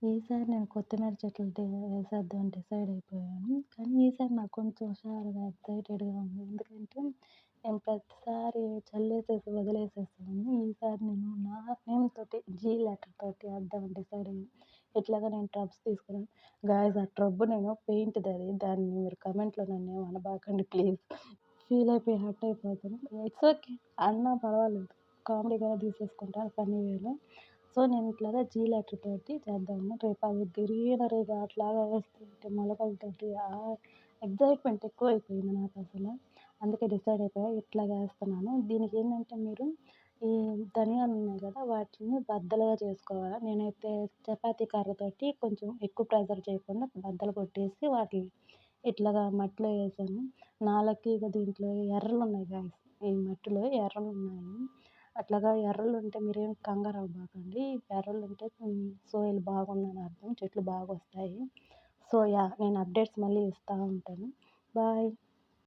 ఈసారి నేను కొత్తిమీర చెట్లు వేసేద్దామని డిసైడ్ అయిపోయాను. కానీ ఈసారి నాకు కొంచెం హుషారుగా, ఎక్సైటెడ్‌గా ఉంది. ఎందుకంటే నేను ప్రతిసారి చల్లేసేసి వదిలేసేసాను. ఈసారి నేను నా నేమ్ తోటి లెటర్ తోటి వేద్దామని డిసైడ్ అయ్యాను. ఎట్లాగో నేను ట్రబ్స్ తీసుకున్నాను. గాయ్స్ ఆ ట్రబ్ నేను పెయింట్‌దది. దాన్ని మీరు కామెంట్‌లో నన్నేమి అనబాకండి ప్లీజ్. ఫీల్ అయిపోయి హర్ట్ అయిపోతారు. It's okay. అన్నా పర్వాలేదు. కామెడీగానే తీసేసుకుంటాను ఫన్నీ వేలో. సో, నేను ఇట్లాగా లెటర్ తోటి చేద్దాము. రేపు అవి గ్రీనరీగా అట్లాగా వేస్తుంటే మొలకలతోటి ఎక్సైట్‌మెంట్ ఎక్కువైపోయింది నాకసల. అందుకే డిసైడ్ అయిపోయా ఇట్లాగా ఏస్తున్నాను. దీనికేంటంటే మీరు ఈ ధనియాలున్నాయి గదా! వాటిని బద్దలుగా చేసుకోవాలా. నేనైతే చపాతీ కర్రతోటి కొంచెం ఎక్కువ ప్రెషర్ చేయకుండా బద్దలు కొట్టేసి వాటిని ఇట్లాగా మట్టిలో ఏసాను. నా లక్కీగా దీంట్లో ఎర్రలున్నాయి గాయ్స్. ఈ మట్టిలో ఎర్రలున్నాయి. అట్లాగా ఎర్రలుంటే మీరేం కంగారవ్వబాకండి. ఎర్రలుంటే సోయిల్ బాగుందని అర్థం. చెట్లు బాగొస్తాయి. So, yeah! నేను అప్డేట్స్ మళ్ళీ ఇస్తా ఉంటాను. బాయ్.